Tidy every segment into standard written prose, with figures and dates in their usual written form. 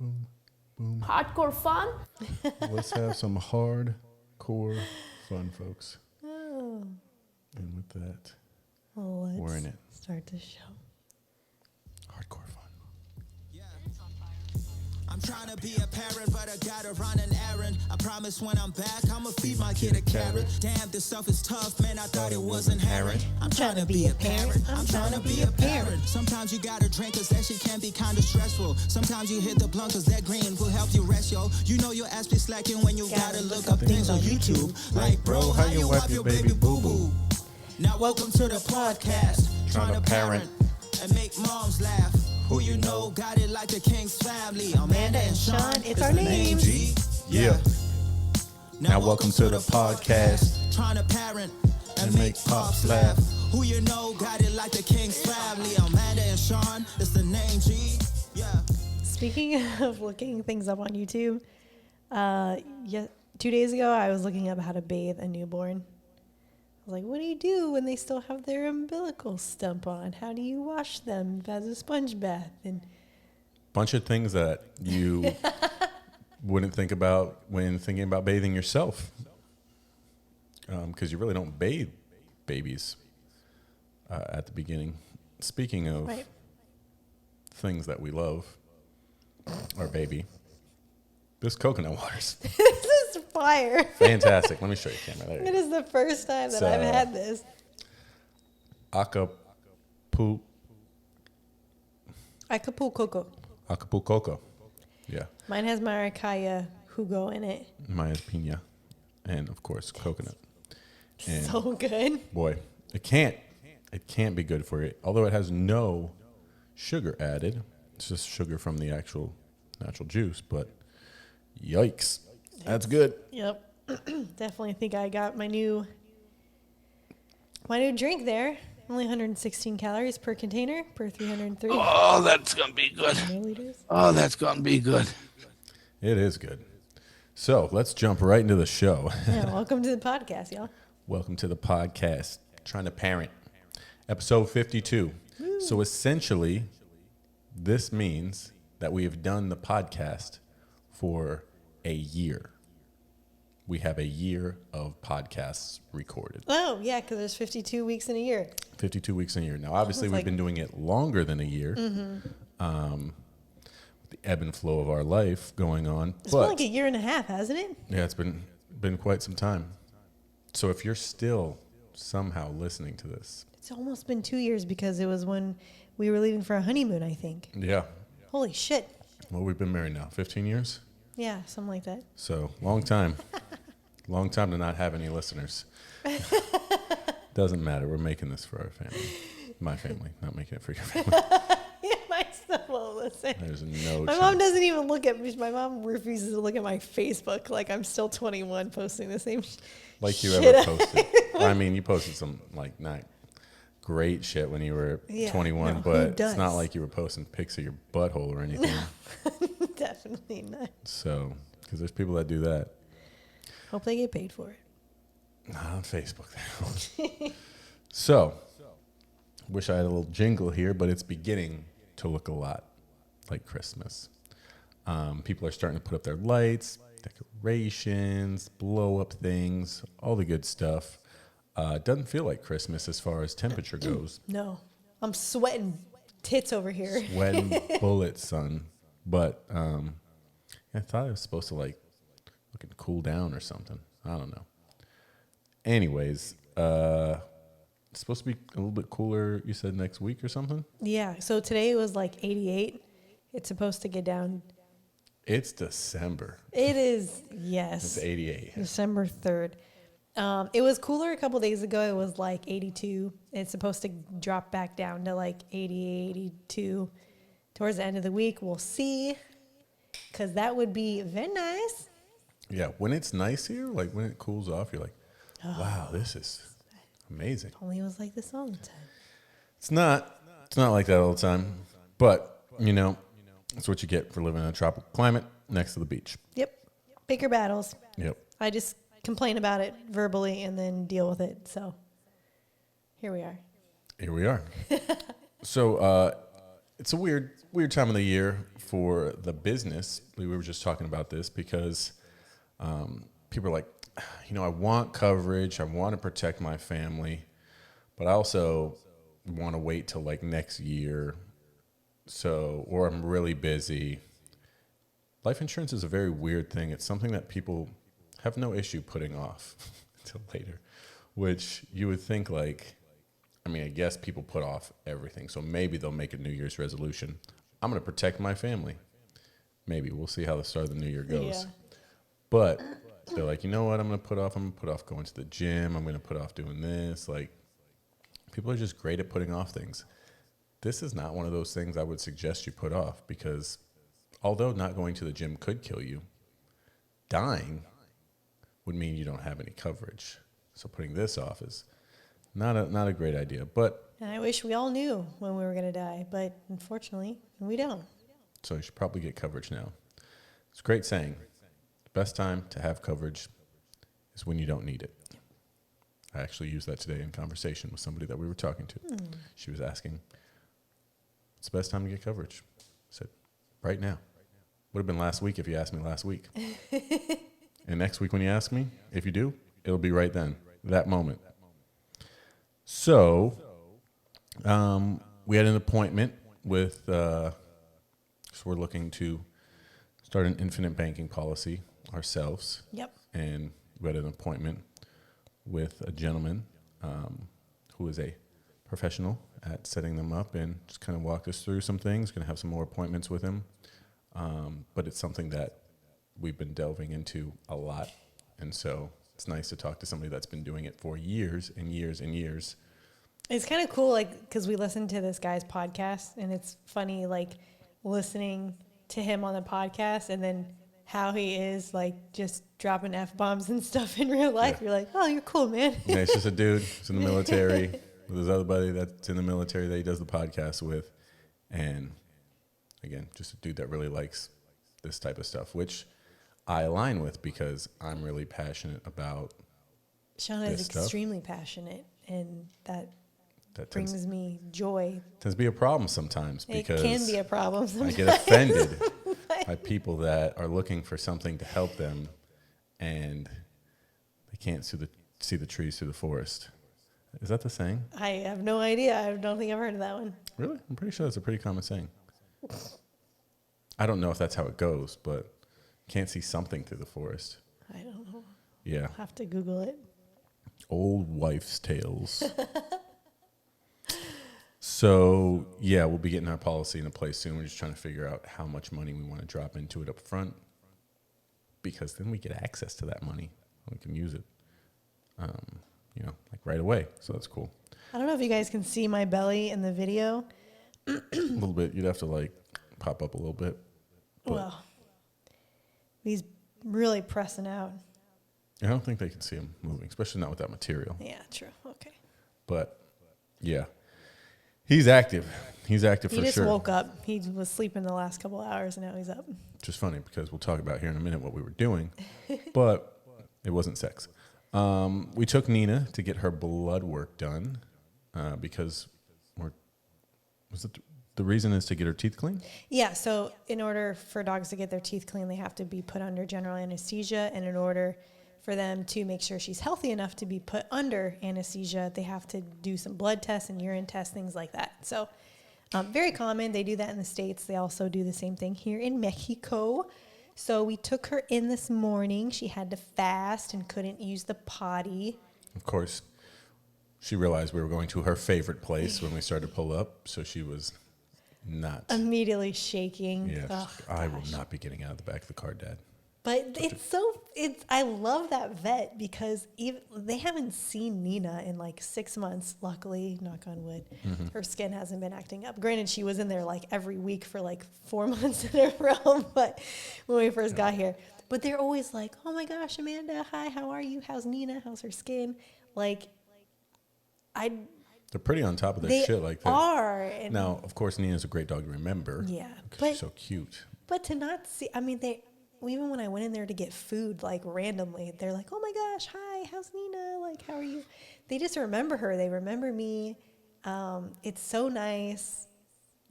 boom, boom. Hardcore fun? Let's have some hardcore fun, folks. Oh. And with that, Well, let's we're in it. start the show. Hardcore fun. I'm trying to be a parent, but I gotta run an errand. I promise when I'm back, I'ma feed my kid a carrot. Damn, this stuff is tough, man, I thought it was inherent. I'm trying to be a parent, I'm trying to be a parent. Sometimes you gotta drink, cause that shit can be kinda stressful. Sometimes you hit the blunt, cause that green will help you rest, yo. You know your ass be slacking when you gotta look up things on YouTube. Like, bro, how you wipe your baby boo-boo? Now welcome to the podcast, trying to parent and make moms laugh. Who you know got it like the King's family. Amanda and Sean, it's our name. G. Yeah. Now welcome to the podcast. Trying to parent and make pops laugh. Who you know got it like the King's family. Amanda and Sean, it's the name G. Yeah. Speaking of looking things up on YouTube, 2 days ago I was looking up how to bathe a newborn. I was like, what do you do when they still have their umbilical stump on? How do you wash them as a sponge bath? And Bunch of things that you wouldn't think about when thinking about bathing yourself. Because you really don't bathe babies at the beginning. Speaking of right. things that we love, our baby, this coconut water's This is fire. fantastic. Let me show you, camera. There you It go. is the first time that I've had this. Acapulco. Acapulco. Yeah. Mine has maracaya jugo in it. Mine is pina. And, of course, coconut. And So good. boy, it can't be good for you. Although it has no sugar added. It's just sugar from the actual natural juice. But yikes. That's good. Yep. Definitely think I got my new drink there. Only 116 calories per container per 303 Oh, that's going to be good. milliliters. Oh, that's going to be good. It is good. So let's jump right into the show. Yeah, welcome to the podcast, y'all. Welcome to the podcast, Trying to Parent, episode 52. Woo. So essentially, this means that we have done the podcast for a year. We have a year of podcasts recorded. Oh, yeah, because there's 52 weeks in a year. 52 weeks in a year. Now, obviously, we've been doing it longer than a year. Mm-hmm. The ebb and flow of our life going on. It's been like a year and a half, hasn't it? Yeah, it's been quite some time. So if you're still somehow listening to this. It's almost been 2 years because it was when we were leaving for a honeymoon, I think. Yeah. Holy shit. Well, we've been married now 15 years. Yeah, something like that. So long time. Long time to not have any listeners. Doesn't matter. We're making this for our family. My family, not making it for your family. Yeah, my still won't listen. There's no My mom doesn't even look at me. My mom refuses to look at my Facebook like I'm still 21 posting the same like you shit. ever posted. I mean, you posted some like not great shit when you were 21, no, but it's not like you were posting pics of your butthole or anything. Definitely not. So, because there's people that do that. Hope they get paid for it. Not on Facebook. So, wish I had a little jingle here, but it's beginning to look a lot like Christmas. People are starting to put up their lights, decorations, blow up things, all the good stuff. It doesn't feel like Christmas as far as temperature goes. No. I'm sweating tits over here. Sweating bullets, son. But I thought it was supposed to like fucking cool down or something. I don't know. Anyways, it's supposed to be a little bit cooler, you said, next week or something? Yeah. So today it was like 88. It's supposed to get down. It's December. It is, yes. It's 88. December 3rd. It was cooler a couple days ago. It was like 82. It's supposed to drop back down to like 80, 82 towards the end of the week. We'll see. Because that would be very nice. Yeah, when it's nice here, like when it cools off, you're like, wow, this is amazing. Only it was like this all the time. It's not like that all the time. But, you know, it's what you get for living in a tropical climate next to the beach. Yep. Bigger battles. Yep. I just complain about it verbally and then deal with it. So here we are. Here we are. So it's a weird time of the year for the business. We were just talking about this because people are like, I want coverage. I want to protect my family, but I also want to wait till like next year. Or I'm really busy. Life insurance is a very weird thing. It's something that people have no issue putting off until later, which you would think I guess people put off everything. So maybe they'll make a New Year's resolution. I'm going to protect my family. Maybe we'll see how the start of the new year goes. Yeah. But they're like, you know what? I'm going to put off going to the gym. I'm going to put off doing this. Like, people are just great at putting off things. This is not one of those things I would suggest you put off, because although not going to the gym could kill you, dying would mean you don't have any coverage. So putting this off is not a great idea. But And I wish we all knew when we were going to die, but unfortunately, we don't. so you should probably get coverage now. It's a great saying. The best time to have coverage is when you don't need it. I actually used that today in conversation with somebody that we were talking to. She was asking, "What's the best time to get coverage?" I said, "Right now." Would have been last week if you asked me last week. And next week when you ask me, if you do, it'll be right then, that moment. So we had an appointment with, so we're looking to start an infinite banking policy ourselves. Yep. And we had an appointment with a gentleman who is a professional at setting them up, and just kind of walk us through some things. Going to have some more appointments with him. But it's something that we've been delving into a lot. And so it's nice to talk to somebody that's been doing it for years and years and years. It's kind of cool, because we listened to this guy's podcast, and it's funny, listening to him on the podcast and then how he is, just dropping F-bombs and stuff in real life. Yeah. You're like, oh, you're cool, man. Yeah, it's just a dude who's in the military with his other buddy that's in the military that he does the podcast with. And again, just a dude that really likes this type of stuff, which I align with because I'm really passionate about Sean this is stuff. extremely passionate, and that tends brings me joy. to be a problem sometimes, because It can be a problem I sometimes. get offended by people that are looking for something to help them and they can't see the trees through the forest. Is that the saying? I have no idea. I don't think I've heard of that one. Really? I'm pretty sure that's a pretty common saying. I don't know if that's how it goes, but can't see something through the forest. I don't know. Yeah. I'll have to Google it. Old wives' tales. So, yeah, we'll be getting our policy into place soon. We're just trying to figure out how much money we want to drop into it up front, because then we get access to that money. We can use it, right away. So that's cool. I don't know if you guys can see my belly in the video. A little bit. You'd have to, pop up a little bit. But Well, he's really pressing out. I don't think they can see him moving, especially not with that material. Yeah, true. Okay. But, yeah. He's active. He's active He for just sure. woke up. He was sleeping the last couple of hours, and now he's up. Which is funny because we'll talk about here in a minute what we were doing, but it wasn't sex. We took Nina to get her blood work done because the reason is to get her teeth clean? Yeah, so in order for dogs to get their teeth clean, they have to be put under general anesthesia, and in order for them to make sure she's healthy enough to be put under anesthesia, they have to do some blood tests and urine tests, things like that. So very common. They do that in the States. They also do the same thing here in Mexico. So we took her in this morning. She had to fast and couldn't use the potty. Of course, she realized we were going to her favorite place when we started to pull up, so she was not. Immediately shaking. Yeah, Ugh, I will gosh. not be getting out of the back of the car, Dad. But I love that vet, because even they haven't seen Nina in 6 months. Luckily, knock on wood, her skin hasn't been acting up. Granted, she was in there every week for 4 months in a row, but when we first got here. But they're always like, oh my gosh, Amanda, hi, how are you? How's Nina? How's her skin? They're pretty on top of their They shit like that. are. And Now, of course, Nina's a great dog to remember. Yeah, Because she's so cute. But to not see, even when I went in there to get food, randomly, they're like, oh my gosh, hi, how's Nina? How are you? They just remember her. They remember me. It's so nice.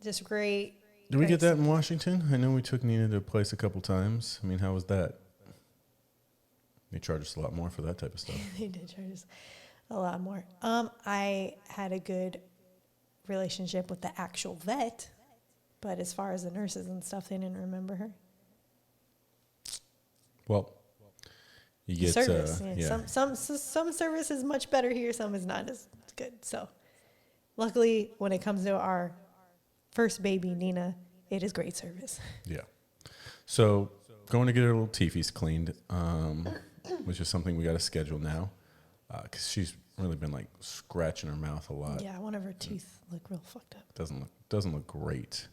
Just great. Did we great get that stuff. in Washington? I know we took Nina to a place a couple times. I mean, how was that? They charge us a lot more for that type of stuff. They did charge us a lot more. I had a good relationship with the actual vet, but as far as the nurses and stuff, they didn't remember her. Well, you get Service. yeah. Some service is much better here. Some is not as good. So, luckily, when it comes to our first baby, Nina, it is great service. Yeah. So going to get her little teefies cleaned, which is something we got to schedule now, because she's really been like scratching her mouth a lot. Yeah, one of her teeth look real fucked up. Doesn't look great.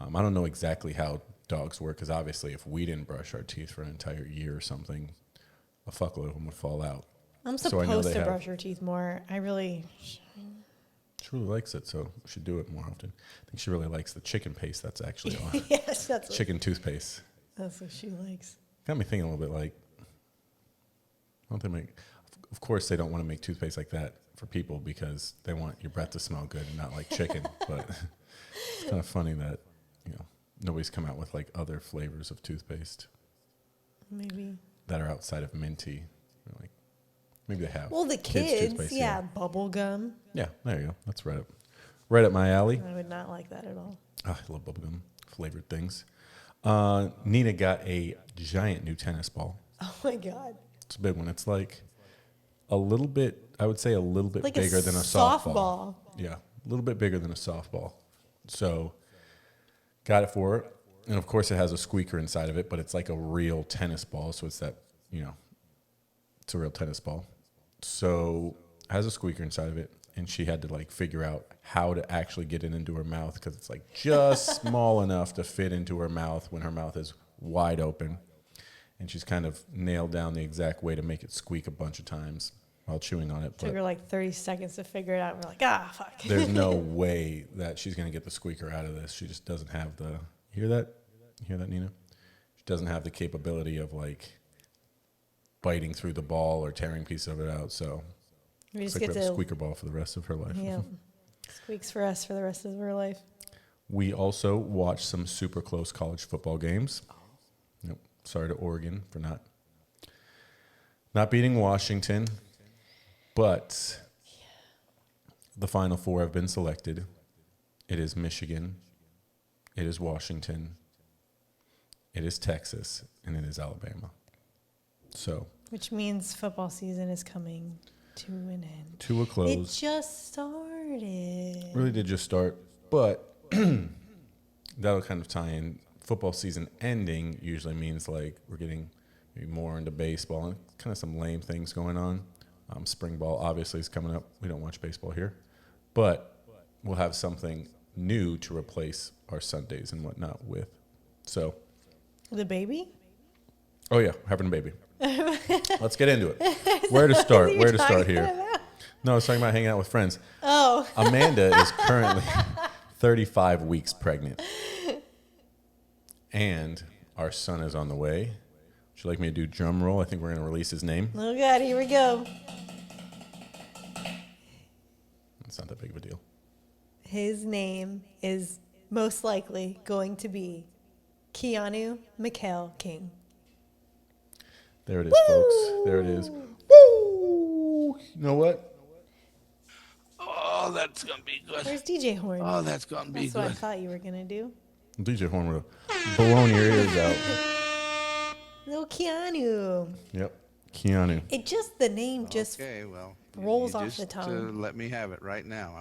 I don't know exactly how dogs work, because obviously if we didn't brush our teeth for an entire year or something, a fuckload of them would fall out. I'm So I know supposed they to have- brush her teeth more. I really. She really likes it, so we should do it more often. I think she really likes the chicken paste that's actually on. Yes, that's Chicken toothpaste. that's what she likes. Got me thinking a little bit like, don't they make? Of course, they don't want to make toothpaste like that for people because they want your breath to smell good and not like chicken. But it's kind of funny that nobody's come out with like other flavors of toothpaste Maybe. that are outside of minty. Like maybe they have. Well, the kids, toothpaste, yeah, bubble gum. Yeah, there you go. That's right up my alley. I would not like that at all. I love bubblegum flavored things. Nina got a giant new tennis ball. Oh my god! It's a big one. It's like a little bit, I would say a little bit Like bigger a than a softball. softball. Yeah, a little bit bigger than a softball. So got it for her. And of course it has a squeaker inside of it, but it's like a real tennis ball. So it's that, it's a real tennis ball. So it has a squeaker inside of it. And she had to like figure out how to actually get it into her mouth because it's like just small enough to fit into her mouth when her mouth is wide open. And she's kind of nailed down the exact way to make it squeak a bunch of times while chewing on it. Took But her like 30 seconds to figure it out. And we're like, fuck. there's no way that she's going to get the squeaker out of this. She just doesn't have the, you hear that? You hear that, Nina? She doesn't have the capability of like biting through the ball or tearing pieces of it out. So We it's just like get we have a to squeaker ball for the rest of her life. yeah, squeaks for us for the rest of her life. We also watched some super close college football games. Yep. Sorry to Oregon for not beating Washington, but the Final Four have been selected. It is Michigan, it is Washington, it is Texas, and it is Alabama. So Which means football season is coming to an end. to a It close. just started. Really did just start, but that'll kind of tie in. Football season ending usually means like we're getting maybe more into baseball and kind of some lame things going on. Spring ball obviously is coming up. We don't watch baseball here, but we'll have something new to replace our Sundays and whatnot with. So, The baby? oh yeah, having a baby. Let's get into it. Where to start? Where to start here? No, I was talking about hanging out with friends. Oh. Amanda is currently 35 weeks pregnant. And our son is on the way. Would you like me to do drum roll? I think we're going to release his name. Oh, God, here we go. It's not that big of a deal. His name is most likely going to be Keanu Mikhail King. There it is, folks. There it is. Woo! You know what? Oh, that's gonna be good. Where's DJ Horn? Oh, that's gonna be That's what I good. thought you were going to do. DJ Horn would have blown your ears out. Little Keanu. Yep. Keanu. It just, the name just Okay, well, rolls you off the just, tongue. let me have it right now.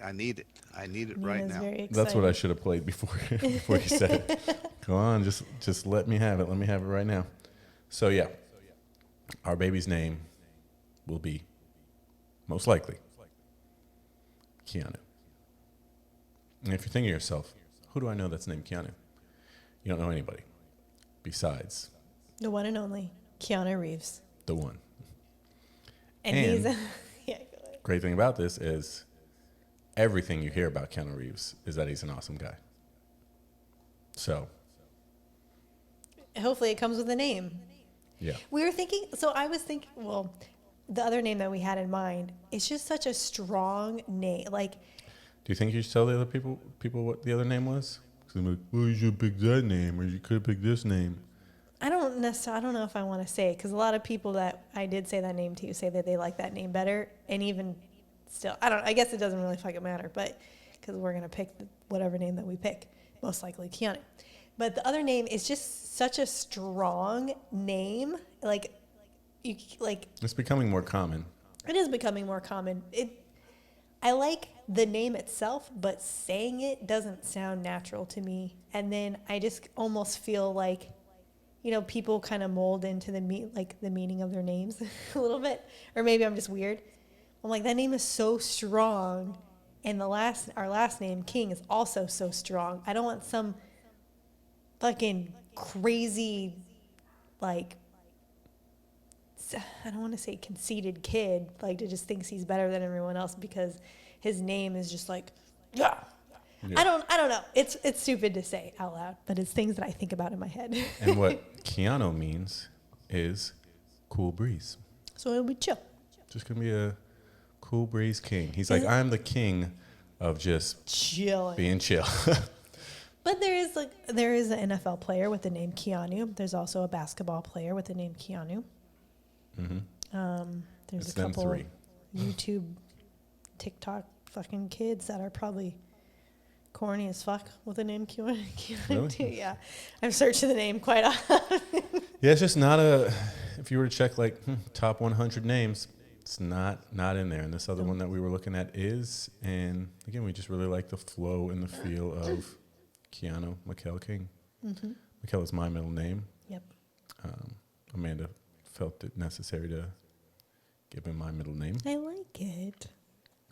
I need it. I need it right Nina's now. very excited. That's what I should have played before before you said it. Go on, just let me have it. Let me have it right now. So yeah, our baby's name will be most likely Keanu. And if you're thinking to yourself, who do I know that's named Keanu? You don't know anybody besides The one and only Keanu Reeves. the one. And And- he's, yeah, go ahead. Great thing about this is everything you hear about Keanu Reeves is that he's an awesome guy. So, Hopefully it comes with a name. yeah. We were thinking, so I was thinking, well, the other name that we had in mind, it's just such a strong name. Like, Do you think you should tell the other people what the other name was? Because I'm like, well, you should pick that name, or you could have picked this name. I don't know if I want to say it, because a lot of people that I did say that name to say that they like that name better. And even still, I guess it doesn't really fucking matter, but because we're going to pick whatever name that we pick, most likely Keanu. But the other name is just such a strong name. It's becoming more common. It is becoming more common. I like the name itself, but saying it doesn't sound natural to me. And then I just almost feel like, people kind of mold into the meaning of their names a little bit. Or maybe I'm just weird. I'm like, that name is so strong, and our last name, King, is also so strong. I don't want some fucking crazy, I don't want to say conceited kid, that just thinks he's better than everyone else because his name is just yeah. I don't know. It's stupid to say out loud, but it's things that I think about in my head. And what Keanu means is cool breeze. So it'll be chill. Just gonna be a cool breeze king. He's like, I'm the king of just chilling, being chill. But there is an NFL player with the name Keanu. There's also a basketball player with the name Keanu. Mm-hmm. There's it's a couple them 3. YouTube, TikTok fucking kids that are probably corny as fuck with the name Keanu. Really? Too. Yeah, I'm searching the name quite often. Yeah, it's just not if you were to check top 100 names, it's not in there. And this other one that we were looking at is. And again, we just really like the flow and the feel of Keanu Mikel King. Mm-hmm. Mikel is my middle name. Yep. Amanda felt it necessary to give him my middle name. I like it.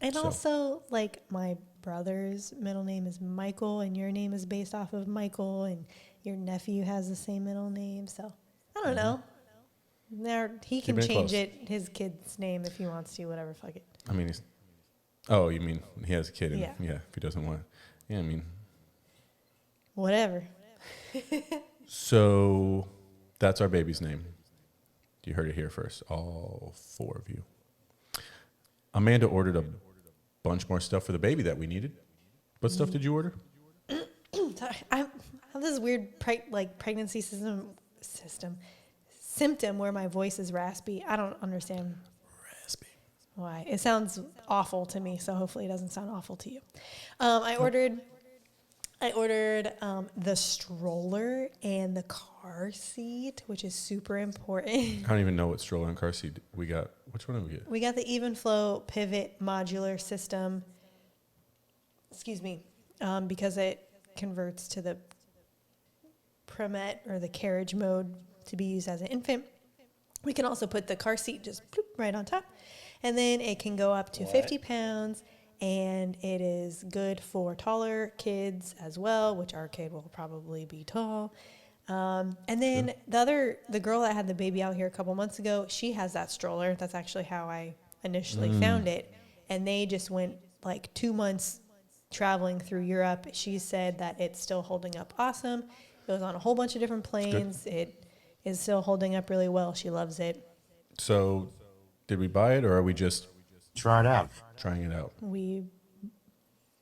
And also, my brother's middle name is Michael, and your name is based off of Michael, and your nephew has the same middle name. So, I don't know. He can change his kid's name if he wants to, whatever, fuck it. I mean, you mean he has a kid, and yeah, if he doesn't want, yeah, I mean, whatever. So that's our baby's name. You heard it here first, all 4 of you. Amanda ordered a bunch more stuff for the baby that we needed. What stuff did you order? Sorry, I have this weird pregnancy symptom where my voice is raspy. I don't understand why. It sounds awful to me, so hopefully it doesn't sound awful to you. I ordered the stroller and the car seat, which is super important. I don't even know what stroller and car seat we got. Which one did we get? We got the Even Flow Pivot Modular System. Excuse me, because it converts to the Premet or the carriage mode to be used as an infant. We can also put the car seat just bloop, right on top, and then it can go up to 50 pounds. And it is good for taller kids as well, which our kid will probably be tall. And then the girl that had the baby out here a couple months ago, she has that stroller. That's actually how I initially found it. And they just went 2 months traveling through Europe. She said that it's still holding up awesome. It was on a whole bunch of different planes. It is still holding up really well. She loves it. So did we buy it, or are we just trying it out?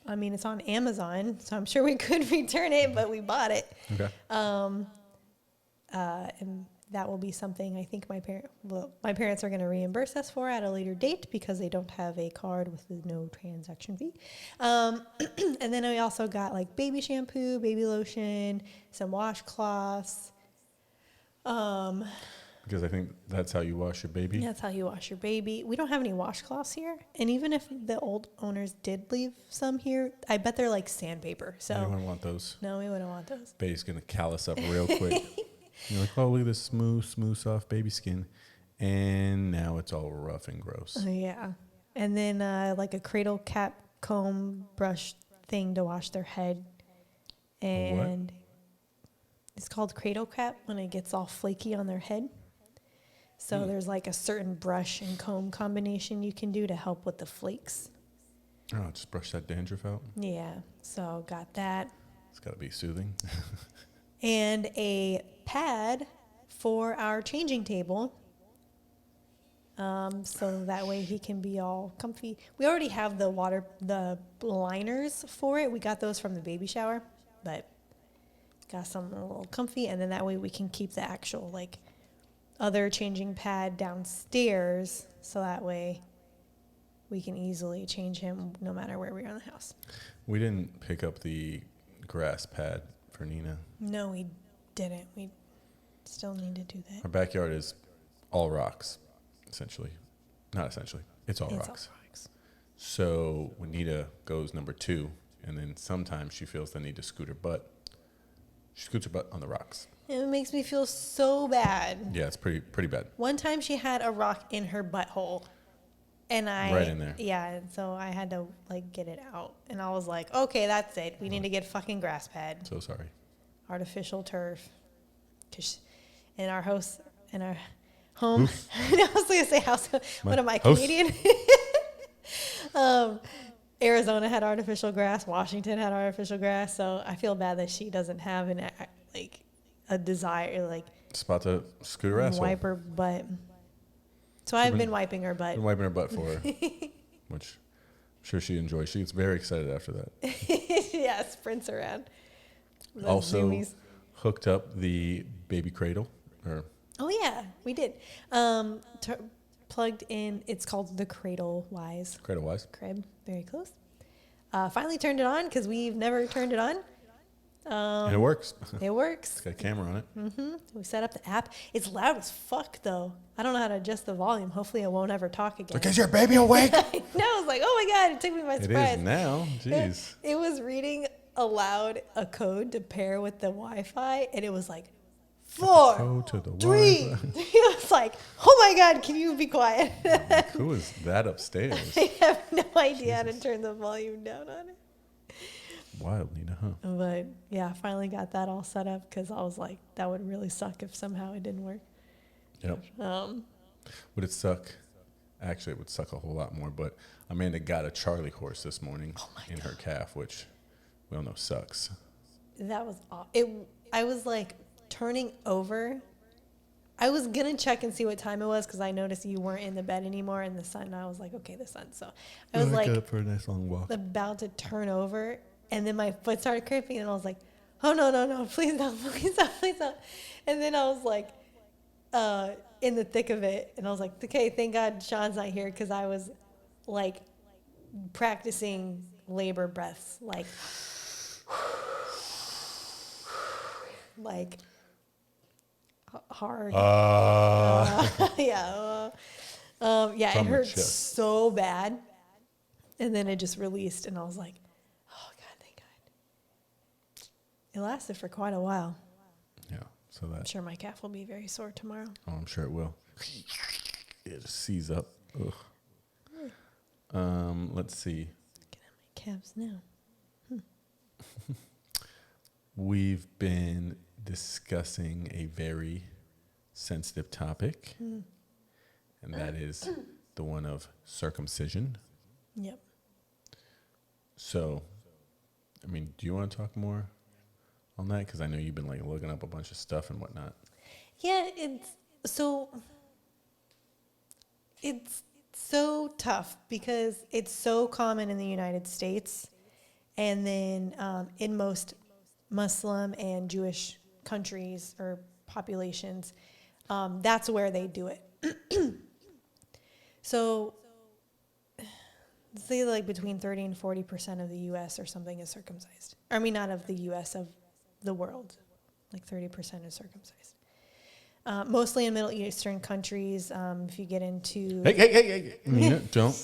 It's on Amazon, so I'm sure we could return it, but we bought it. Okay. And that will be something I think my parents are going to reimburse us for at a later date because they don't have a card with no transaction fee. And then we also got baby shampoo, baby lotion, some washcloths. Because I think that's how you wash your baby. That's how you wash your baby. We don't have any washcloths here. And even if the old owners did leave some here, I bet they're sandpaper. So you wouldn't want those. No, we wouldn't want those. Baby's going to callus up real quick. You're like, oh, look at this smooth, soft baby skin. And now it's all rough and gross. Yeah. And then a cradle cap comb brush thing to wash their head. And it's called cradle cap when it gets all flaky on their head. So there's a certain brush and comb combination you can do to help with the flakes. Oh, just brush that dandruff out? Yeah. So got that. It's got to be soothing. And a pad for our changing table. so that way he can be all comfy. We already have the liners for it. We got those from the baby shower, but got some a little comfy, and then that way we can keep the actual like other changing pad downstairs, so that way we can easily change him no matter where we are in the house. We didn't pick up the grass pad for Nina. No, we didn't. We still need to do that. Our backyard is all rocks, essentially. Not essentially. It's all rocks. So when Nita goes number 2, and then sometimes she feels the need to scoot her butt, she scoots her butt on the rocks. It makes me feel so bad. Yeah, it's pretty bad. One time she had a rock in her butthole. And right in there. Yeah, and so I had to like get it out. And I was like, okay, that's it. We need to get fucking grass pad. So sorry. Artificial turf. In our house, in our home. I was going to say house. What am I, Canadian? Arizona had artificial grass. Washington had artificial grass. So I feel bad that she doesn't have a desire, like spot to scoot her ass. Wipe her butt. So I've been wiping her butt. Been wiping her butt for her, which I'm sure she enjoys. She gets very excited after that. Yeah, sprints around. Those also zoomies. hooked up the baby cradle. Oh yeah, we did. Plugged in. It's called the Cradle Wise. Cradle Wise. Crib. Very close. Finally turned it on because we've never turned it on. And it works. It works. It's got a camera on it. Mm-hmm. We set up the app. It's loud as fuck though. I don't know how to adjust the volume. Hopefully, it won't ever talk again. Is your baby awake? I know. I was like, oh my god! It took me by surprise. It is now. Jeez. It was reading aloud a code to pair with the Wi-Fi, and it was like 4, Code to the 3. Wi-Fi. It was like, oh my god! Can you be quiet? Who is that upstairs? I have no idea how to turn the volume down on it. Wild, Nina, huh? But yeah, I finally got that all set up because I was like, that would really suck if somehow it didn't work. Yep. Would it suck? Actually, it would suck a whole lot more. But Amanda got a Charlie horse this morning in her calf, which we all know sucks. That was awful. I was like turning over. I was gonna check and see what time it was because I noticed you weren't in the bed anymore in the sun. And I was like, okay, the sun. So I was like, got up for a nice long walk. about to turn over, and then my foot started cramping, and I was like, oh no, please don't. And then I was like, in the thick of it, and I was like, okay, thank God Sean's not here because I was like practicing labor breaths, like hard. Yeah. It From the hurt chest. so bad. And then it just released, and I was like, oh, God, thank God. It lasted for quite a while. Yeah, so I'm that. sure my calf will be very sore tomorrow. Oh, I'm sure it will. It just seize up. Ugh. Let's see. Looking at my calves now. We've been discussing a very sensitive topic, and that is the one of circumcision. Yep. So, I mean, do you want to talk more on that? Because I know you've been like looking up a bunch of stuff and whatnot. Yeah, it's so tough because it's so common in the United States, and then in most Muslim and Jewish countries or populations, that's where they do it. So, say like between 30 and 40% of the U.S. or something is circumcised. I mean, not of the U.S., of the world. Like 30% is circumcised. Mostly in Middle Eastern countries. If you get into... Hey. Nina, don't.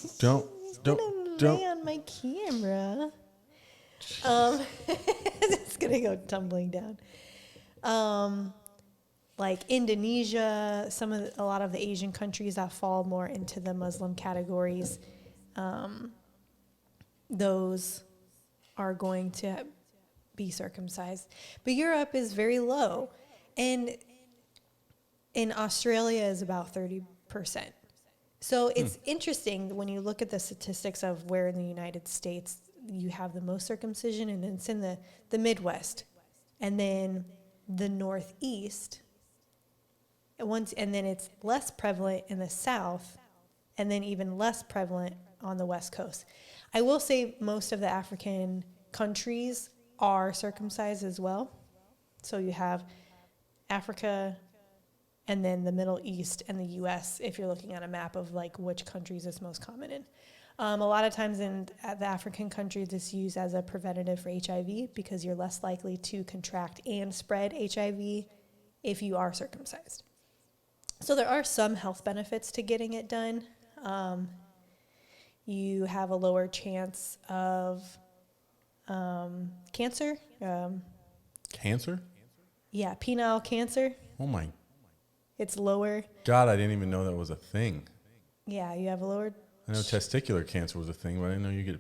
Lay on my camera. It's going to go tumbling down. Like Indonesia, a lot of the Asian countries that fall more into the Muslim categories, those are going to be circumcised. But Europe is very low. And in Australia is about 30%. So it's interesting when you look at the statistics of where in the United States you have the most circumcision, and it's in the Midwest. And then the Northeast, and then it's less prevalent in the South and then even less prevalent on the West Coast. I will say most of the African countries are circumcised as well. So you have Africa and then the Middle East and the U.S. if you're looking at a map of like which countries it's most common in. A lot of times in the African countries, it's used as a preventative for HIV because you're less likely to contract and spread HIV if you are circumcised. So there are some health benefits to getting it done. You have a lower chance of cancer. Cancer? Yeah, penile cancer. Oh my It's lower. God, I didn't even know that was a thing. Yeah, you have a lower. I know testicular cancer was a thing, but I didn't know you get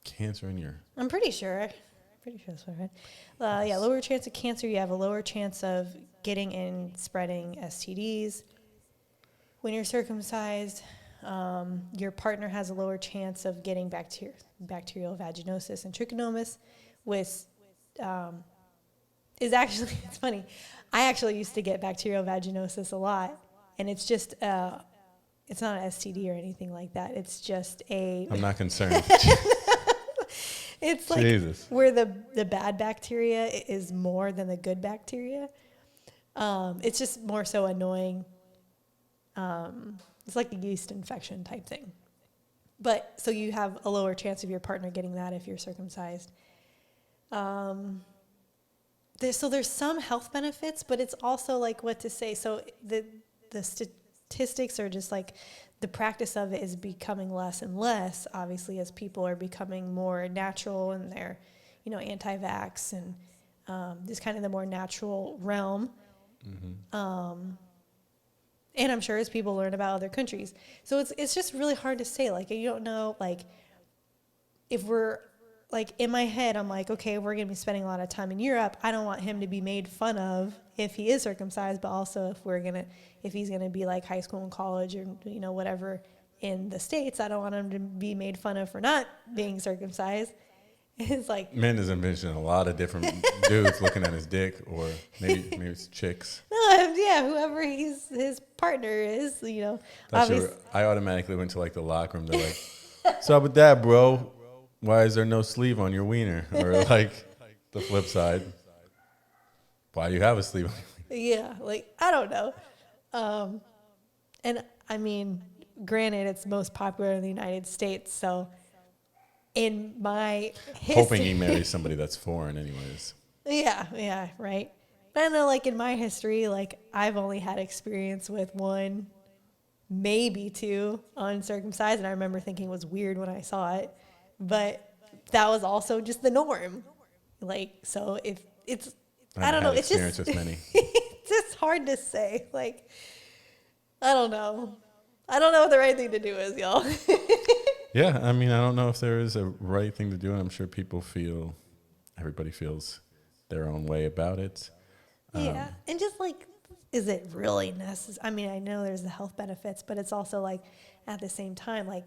cancer in your... I'm pretty sure. That's what I read. Yeah, lower chance of cancer. You have a lower chance of getting and spreading STDs. When you're circumcised, your partner has a lower chance of getting bacterial vaginosis and trichomonas, which is actually, it's funny. I actually used to get bacterial vaginosis a lot, and it's just, it's not an STD or anything like that. It's just a... I'm not concerned. It's like Jesus. where the bad bacteria is more than the good bacteria. It's just more so annoying. It's like a yeast infection type thing. But so you have a lower chance of your partner getting that if you're circumcised. There's some health benefits, but it's also like what to say. So the statistics are just like the practice of it is becoming less and less, obviously, as people are becoming more natural and they're, anti-vax and just kind of the more natural realm. Mm-hmm. And I'm sure as people learn about other countries. So it's just really hard to say. Like, you don't know, like, if we're, like, in my head, I'm like, okay, we're going to be spending a lot of time in Europe. I don't want him to be made fun of if he is circumcised, but also if he's going to be like high school and college or, whatever in the States, I don't want him to be made fun of for not being circumcised. It's like... Men is envisioning a lot of different dudes looking at his dick, or maybe it's chicks. Yeah, whoever his partner is, I automatically went to like the locker room. They're like, "What's up with that, bro? Why is there no sleeve on your wiener?" Or like the flip side, "Why do you have a sleeve on your wiener?" Yeah, like, I don't know. And I mean, granted, it's most popular in the United States, so in my history... Hoping he marries somebody that's foreign anyways. Yeah, right. But I know, like, in my history, like, I've only had experience with one, maybe two uncircumcised, and I remember thinking it was weird when I saw it, but that was also just the norm. Like, so if it's... I don't know. It's just... with many. It's just hard to say. Like, I don't know. I don't know what the right thing to do is, y'all. Yeah, I mean, I don't know if there is a right thing to do, and I'm sure everybody feels their own way about it. Yeah, and just like, is it really necessary? I mean, I know there's the health benefits, but it's also like, at the same time, like,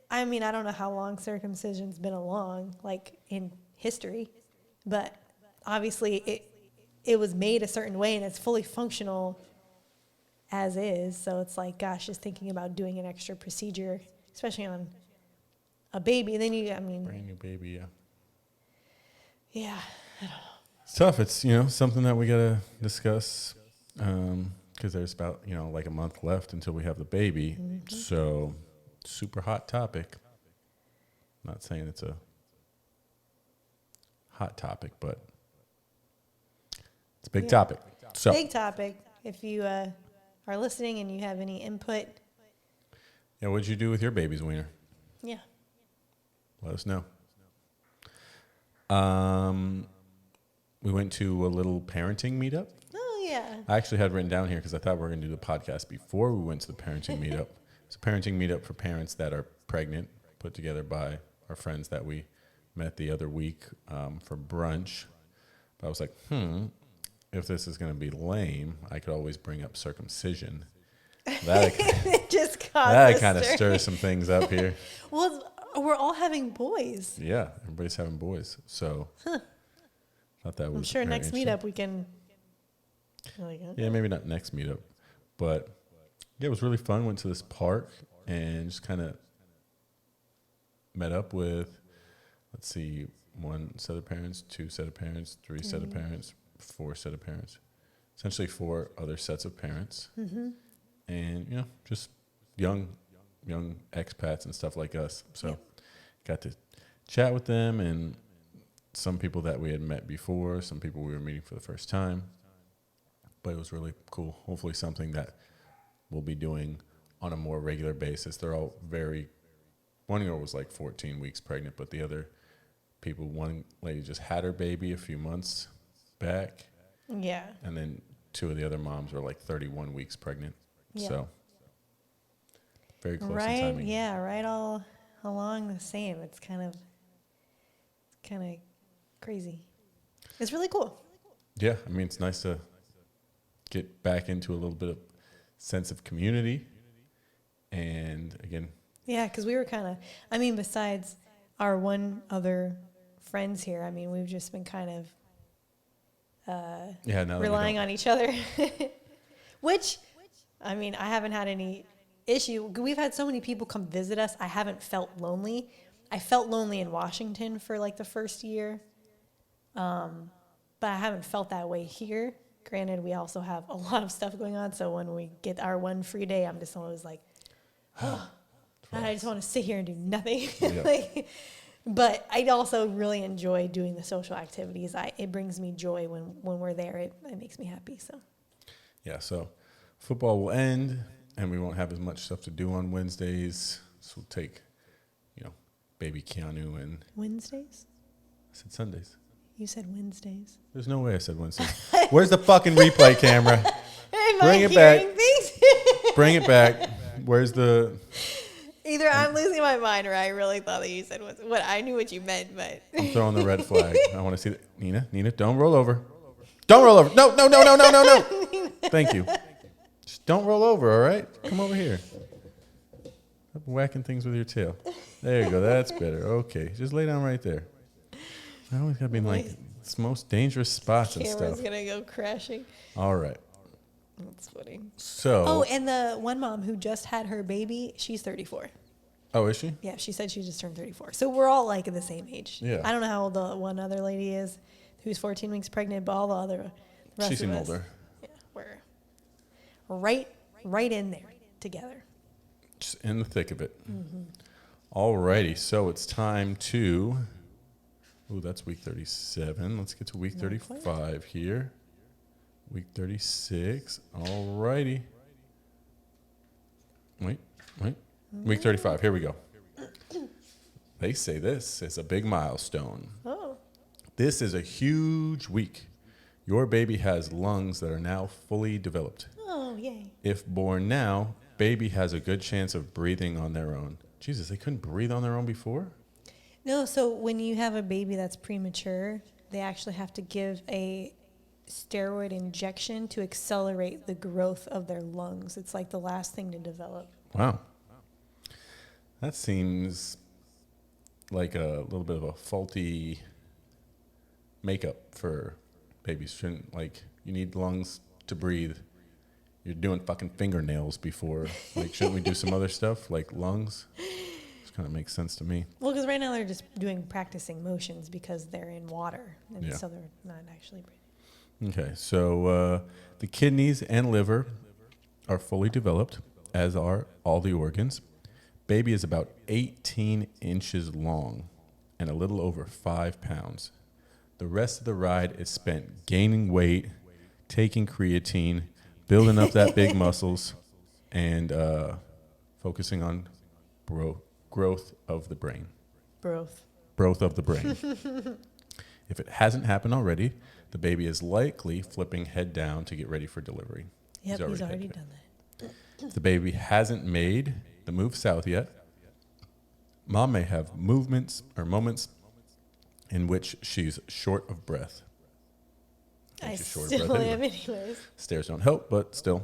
I mean, I don't know how long circumcision's been along, like, in history, but obviously it was made a certain way and it's fully functional as is. So it's like, gosh, just thinking about doing an extra procedure, especially on a baby. And then brand new baby, yeah. Yeah, I don't know. It's tough. It's, something that we got to discuss because there's about, like a month left until we have the baby. Mm-hmm. So super hot topic. Not saying it's a hot topic, but it's a big topic. So big topic. If you are listening and you have any input. Yeah, what'd you do with your baby's wiener? Yeah. Let us know. We went to a little parenting meetup. Oh, yeah. I actually had written down here because I thought we were going to do the podcast before we went to the parenting meetup. It's a parenting meetup for parents that are pregnant, put together by our friends that we met the other week for brunch. But I was like, if this is going to be lame, I could always bring up circumcision. That kind of stirs some things up here. Well, we're all having boys. Yeah, everybody's having boys. So thought that was I'm sure next interesting. meetup we can. Yeah, maybe not next meetup, but Yeah, it was really fun. Went to this park and just kind of met up with, let's see, one set of parents, two set of parents, three set of parents, four set of parents. Essentially four other sets of parents. And, you know, just young expats and stuff like us. So got to chat with them and some people that we had met before, some people we were meeting for the first time. But it was really cool. Hopefully something that we'll be doing on a more regular basis. They're all one girl was like 14 weeks pregnant, but the other people, one lady just had her baby a few months back. Yeah. And then two of the other moms were like 31 weeks pregnant. Yeah. So very close in Right. timing. Yeah. Right. All along the same. It's kind of crazy. It's really cool. Yeah. I mean, it's nice to get back into a little bit of sense of community. And again, Yeah, because we were besides our one other friends here, I mean, we've just been kind of relying on each other. Which, I mean, I haven't had any issue. We've had so many people come visit us. I haven't felt lonely. I felt lonely in Washington for like the first year. But I haven't felt that way here. Granted, we also have a lot of stuff going on. So when we get our one free day, I'm just always like, oh, I just want to sit here and do nothing. Yep. But I also really enjoy doing the social activities. It brings me joy when we're there. It makes me happy. So Yeah, so football will end, and we won't have as much stuff to do on Wednesdays. So we'll take, baby Keanu and Wednesdays? I said Sundays. You said Wednesdays. There's no way I said Wednesdays. Where's the fucking replay camera? Am Bring I it back. hearing things? Bring it back. Where's the... Either I'm losing my mind or I really thought that you said what I knew what you meant, but I'm throwing the red flag. I want to see that. Nina, don't roll over. Don't roll over. No. Thank you. Just don't roll over, all right? Come over here. Stop whacking things with your tail. There you go. That's better. Okay. Just lay down right there. I always got to be in like its most dangerous spots and camera's stuff. gonna go crashing. All right. That's funny. So. And the one mom who just had her baby, she's 34. Oh, is she? Yeah, she said she just turned 34. So we're all like the same age. Yeah. I don't know how old the one other lady is who's 14 weeks pregnant, but all the rest She of seemed us, older. Yeah, we're right in there together. Just in the thick of it. All righty. So it's time to... Ooh, that's week 37. Let's get to week 35 here. Week 36. All righty. Wait. Week 35. Here we go. They say this is a big milestone. Oh. This is a huge week. Your baby has lungs that are now fully developed. Oh, yay. If born now, baby has a good chance of breathing on their own. Jesus, they couldn't breathe on their own before? No, so when you have a baby that's premature, they actually have to give a steroid injection to accelerate the growth of their lungs. It's like the last thing to develop. Wow. That seems like a little bit of a faulty makeup for babies. Shouldn't, you need lungs to breathe. You're doing fucking fingernails before. Shouldn't we do some other stuff like lungs? Just kind of makes sense to me. Well, because right now they're just practicing motions because they're in water. And so they're not actually breathing. Okay, so the kidneys and liver are fully developed, as are all the organs. Baby is about 18 inches long and a little over 5 pounds. The rest of the ride is spent gaining weight, taking creatine, building up that big muscles, and focusing on growth of the brain. Growth of the brain. If it hasn't happened already, the baby is likely flipping head down to get ready for delivery. Yep, he's already done that. If the baby hasn't made the move south yet, mom may have moments in which she's short of breath. I She's short of still breath am anyway. anyways. Stairs don't help, but still.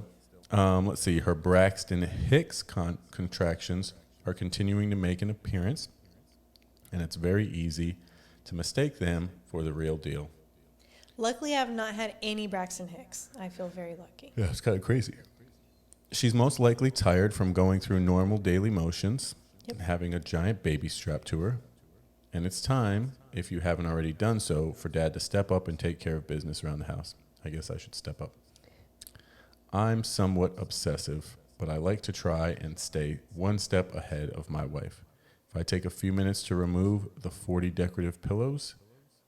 Let's see. Her Braxton Hicks contractions are continuing to make an appearance, and it's very easy to mistake them for the real deal. Luckily, I've not had any Braxton Hicks. I feel very lucky. Yeah, it's kind of crazy. She's most likely tired from going through normal daily motions, Yep. having a giant baby strapped to her. And it's time, if you haven't already done so, for Dad to step up and take care of business around the house. I guess I should step up. I'm somewhat obsessive, but I like to try and stay one step ahead of my wife. If I take a few minutes to remove the 40 decorative pillows,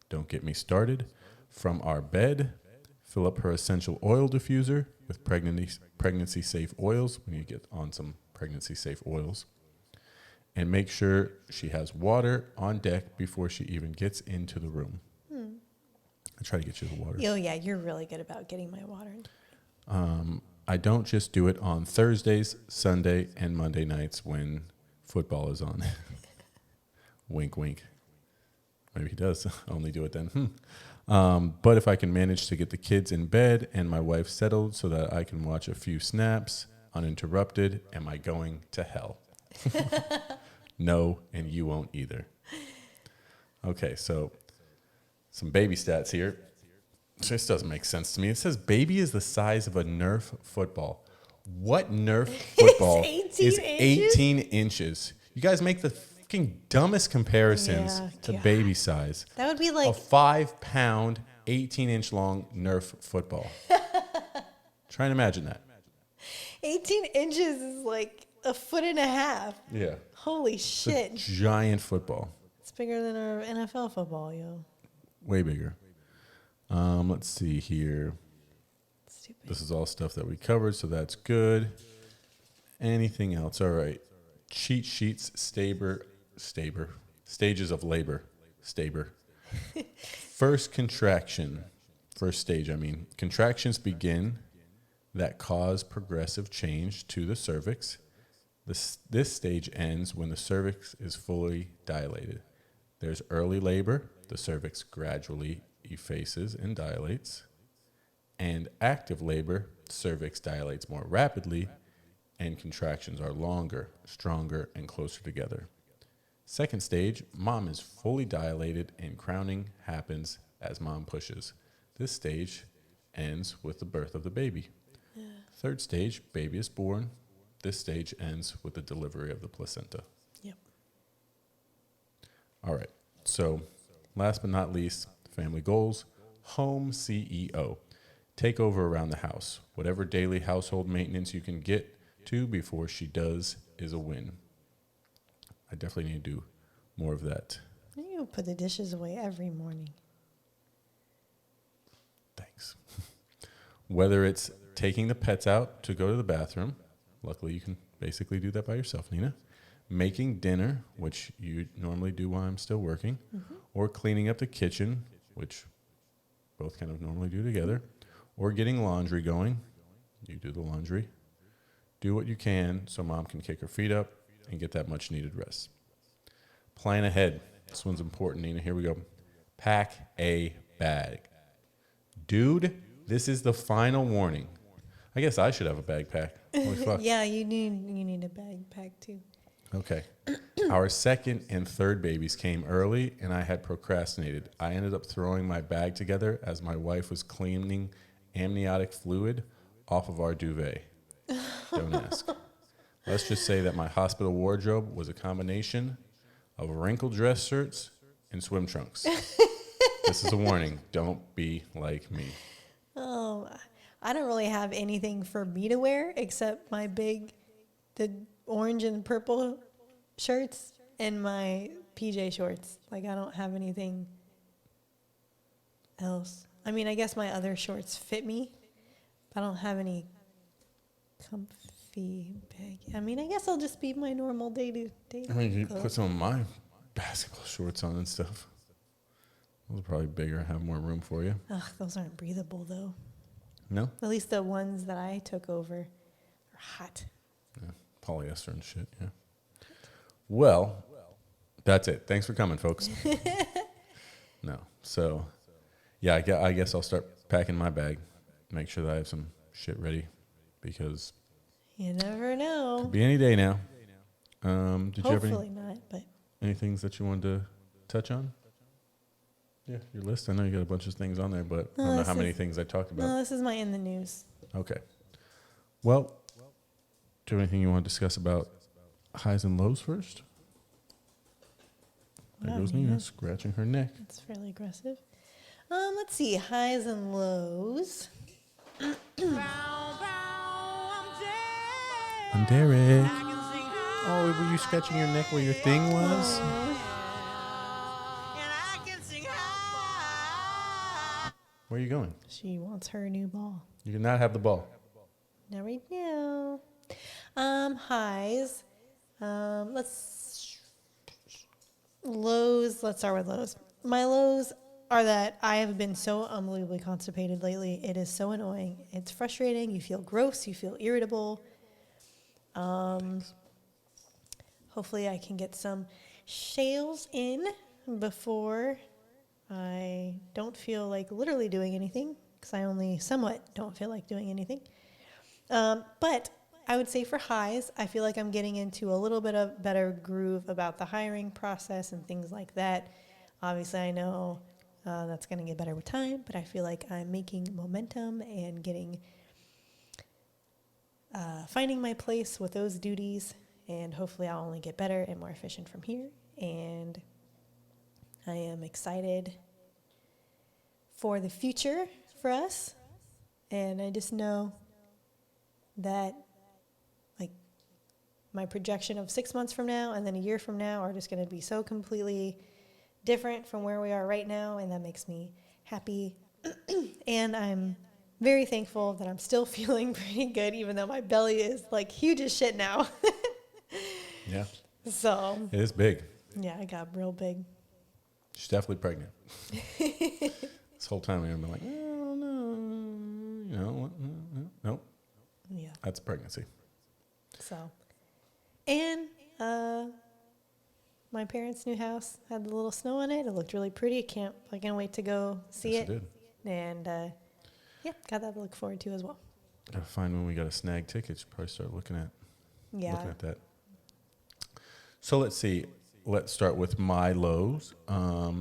don't get me started, from our bed, fill up her essential oil diffuser with pregnancy-safe oils. We need to get on some pregnancy-safe oils. And make sure she has water on deck before she even gets into the room. I try to get you the water. Oh, yeah, you're really good about getting my water. I don't just do it on Thursdays, Sunday, and Monday nights when football is on. Wink, wink. Maybe he does only do it then. But if I can manage to get the kids in bed and my wife settled so that I can watch a few snaps uninterrupted, am I going to hell? No, and you won't either. Okay, so some baby stats here. This doesn't make sense to me. It says baby is the size of a Nerf football. What Nerf football is 18 inches? You guys make the fucking dumbest comparisons Yeah, to God. baby size. That would be A like 5-pound, 18-inch long Nerf football. Try and imagine that. 18 inches is like a foot and a half. Yeah. Holy It's a shit. giant football. It's bigger than our NFL football, yo. Way bigger. Let's see here. Stupid. This is all stuff that we covered, so that's good. Anything else? All right. Cheat sheets, stages of labor. First contraction. First stage, I mean. Contractions begin that cause progressive change to the cervix. This stage ends when the cervix is fully dilated. There's early labor. The cervix gradually effaces and dilates. And active labor, cervix dilates more rapidly, and contractions are longer, stronger, and closer together. Second stage, mom is fully dilated, and crowning happens as mom pushes. This stage ends with the birth of the baby. Yeah. Third stage, baby is born. This stage ends with the delivery of the placenta. Yep. All right. So, last but not least, family goals. Home CEO. Take over around the house. Whatever daily household maintenance you can get to before she does is a win. I definitely need to do more of that. You put the dishes away every morning. Thanks. Whether it's taking the pets out to go to the bathroom. Luckily, you can basically do that by yourself, Nina. Making dinner, which you normally do while I'm still working. Mm-hmm. Or cleaning up the kitchen, which both kind of normally do together. Or getting laundry going. You do the laundry. Do what you can so mom can kick her feet up and get that much needed rest. Plan ahead. This one's important, Nina. Here we go. Pack a bag. Dude, this is the final warning. I guess I should have a bag pack. Holy fuck. Yeah, you need a bag pack too. Okay. Our second and third babies came early, and I had procrastinated. I ended up throwing my bag together as my wife was cleaning amniotic fluid off of our duvet. Don't ask. Let's just say that my hospital wardrobe was a combination of wrinkled dress shirts and swim trunks. This is a warning. Don't be like me. Oh, I don't really have anything for me to wear except the orange and purple shirts and my PJ shorts. Like, I don't have anything else. I mean, I guess my other shorts fit me, but I don't have any comfy bag. I mean, I guess I'll just be my normal day-to-day. I mean, you clothes. put some of my basketball shorts on and stuff. Those are probably bigger, have more room for you. Ugh, those aren't breathable, though. No? At least the ones that I took over are hot. Yeah, polyester and shit, yeah. Well, that's it. Thanks for coming, folks. No. So, yeah, I guess I'll start packing my bag. Make sure that I have some shit ready because You never know. could be any day now. Did you have Hopefully not, but any things that you wanted to touch on? Yeah, your list. I know you got a bunch of things on there, but I No, don't know this how many is- things I talked about. no, this is my in the news. Okay. Well, Do you have anything you want to discuss about highs and lows first? There Yeah, I goes mean, Nina scratching her neck. It's fairly aggressive. Let's see, highs and lows. I'm Derek. Oh, were you scratching your neck where your thing was? Where are you going? She wants her new ball. You cannot have the ball. Not right now. Highs. Lows. Let's start with lows. My lows are that I have been so unbelievably constipated lately. It is so annoying. It's frustrating. You feel gross. You feel irritable. Hopefully I can get some shales in before I don't feel like literally doing anything, because I only somewhat don't feel like doing anything. But I would say for highs, I feel like I'm getting into a little bit of better groove about the hiring process and things like that. Obviously, I know that's going to get better with time, but I feel like I'm making momentum and finding my place with those duties, and hopefully I'll only get better and more efficient from here. And I am excited for the future for us, and I just know that like my projection of 6 months from now and then a year from now are just going to be so completely different from where we are right now, and that makes me happy. And I'm very thankful that I'm still feeling pretty good, even though my belly is like huge as shit now. Yeah. So It is big. yeah, I got real big. She's definitely pregnant. This whole time I've been like, I don't know. You know, what? Nope. Yeah. That's pregnancy. So, and my parents' new house had a little snow on it. It looked really pretty. I can't wait to go see Yes, it. it did. And yeah, got that to look forward to as well. Gotta find when we got to snag tickets. Probably start looking at that. So let's see. Let's start with my lows. I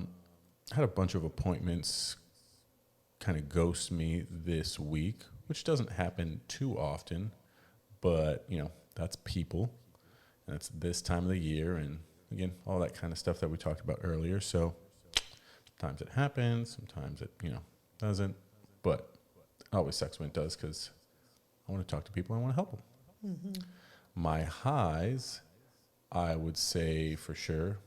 had a bunch of appointments kind of ghost me this week, which doesn't happen too often, but you know, that's people, and it's this time of the year, and again, all that kind of stuff that we talked about earlier. So sometimes it happens, sometimes it, doesn't, but it always sucks when it does, because I want to talk to people, I want to help them. Mm-hmm. My highs, I would say for sure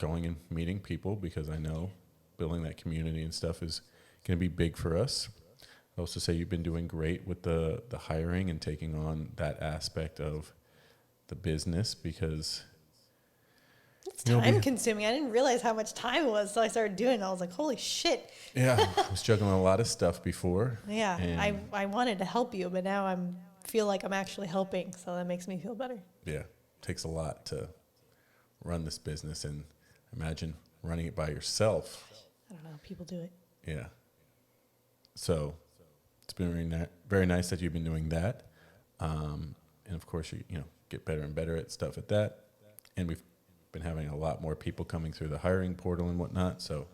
going and meeting people, because I know building that community and stuff is going to be big for us. I also say you've been doing great with the hiring and taking on that aspect of the business, because It's time consuming. I didn't realize how much time it was, so I started doing it. I was like, holy shit. Yeah, I was juggling a lot of stuff before. Yeah, and I wanted to help you, but now feel like I'm actually helping, so that makes me feel better. yeah, it takes a lot to run this business, and imagine running it by yourself. I don't know. People do it. Yeah. So it's been very nice that you've been doing that. And of course, you get better and better at stuff at that. And we've been having a lot more people coming through the hiring portal and whatnot. So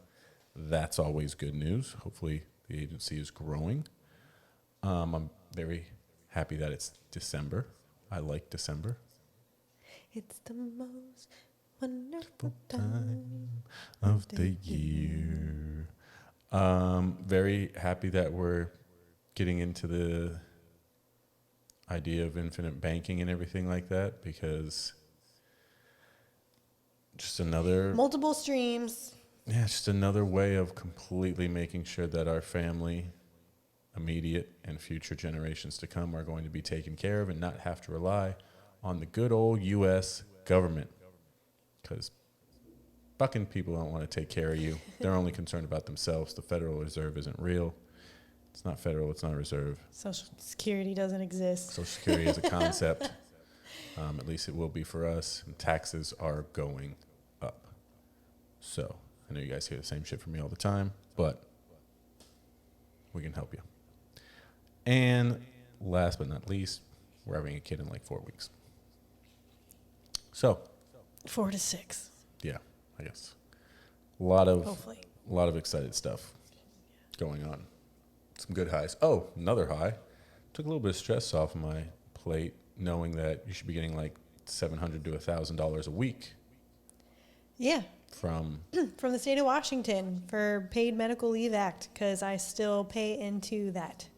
that's always good news. Hopefully the agency is growing. I'm very happy that it's December. I like December. It's the most wonderful time of the year. Very happy that we're getting into the idea of infinite banking and everything like that, because just another multiple streams. Yeah, just another way of completely making sure that our family, immediate and future generations to come, are going to be taken care of and not have to rely on the good old U.S. government, because fucking people don't want to take care of you. They're only concerned about themselves. The Federal Reserve isn't real. It's not federal. It's not a reserve. Social Security doesn't exist. Social Security is a concept. At least it will be for us. And taxes are going up. So I know you guys hear the same shit from me all the time, but we can help you. And last but not least, we're having a kid in like 4 weeks. So 4 to 6. yeah, I guess a lot of excited stuff going on. Some good highs. Oh, another high. Took a little bit of stress off of my plate knowing that you should be getting like $700 to $1,000 a week Yeah. from From the state of Washington for Paid Medical Leave Act, because I still pay into that,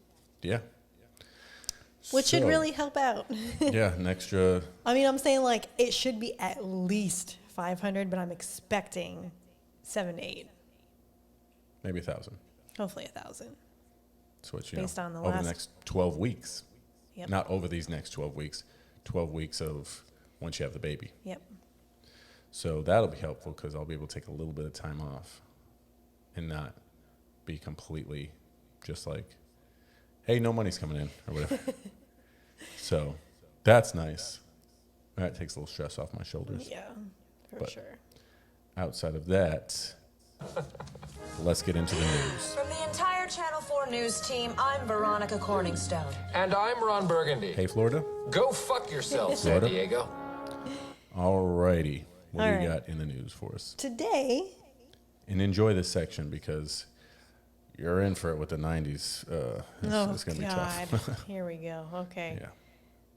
yeah. which should So, really help out. yeah, an extra. I mean, I'm saying like it should be at least 500, but I'm expecting 7 to 8, Maybe 1,000. hopefully 1,000. So it's, Based on the over last- the next 12 weeks. Yep. Not over these next 12 weeks. 12 weeks of once you have the baby. Yep. So that'll be helpful because I'll be able to take a little bit of time off and not be completely just like, hey, no money's coming in or whatever. So that's nice. That takes a little stress off my shoulders. Yeah, for But- sure. Outside of that, let's get into the news. From the entire Channel 4 news team, I'm Veronica Corningstone. And I'm Ron Burgundy. Hey, Florida. Go fuck yourself, San Florida? Diego. Alrighty. What All do you right. got in the news for us? Today, And enjoy this section because you're in for it with the 90s. It's going to be tough. Here we go. Okay. Yeah.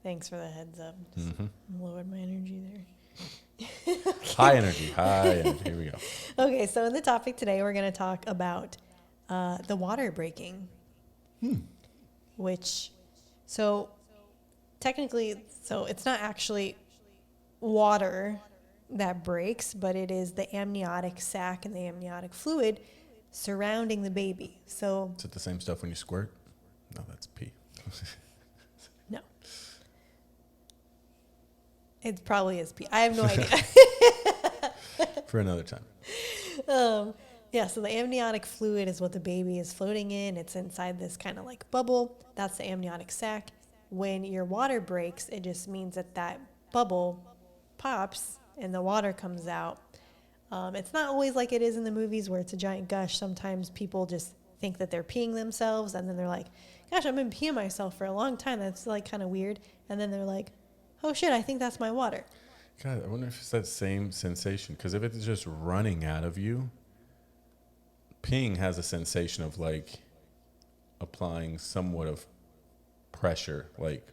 Thanks for the heads up. Just lowered my energy there. High energy. High energy. Here we go. Okay, so in the topic today, we're going to talk about the water breaking, which, so technically, so it's not actually water that breaks, but it is the amniotic sac and the amniotic fluid surrounding the baby. So, Is it the same stuff when you squirt? No, that's pee. no. It probably is pee. I have no idea. For another time. Yeah, so the amniotic fluid is what the baby is floating in. It's inside this kind of like bubble. That's the amniotic sac. When your water breaks, it just means that that bubble pops and the water comes out. It's not always like it is in the movies where it's a giant gush. Sometimes people just think that they're peeing themselves and then they're like, gosh, I've been peeing myself for a long time. That's like kind of weird. And then they're like, oh shit, I think that's my water. God, I wonder if it's that same sensation. Because if it's just running out of you, peeing has a sensation of like applying somewhat of pressure, like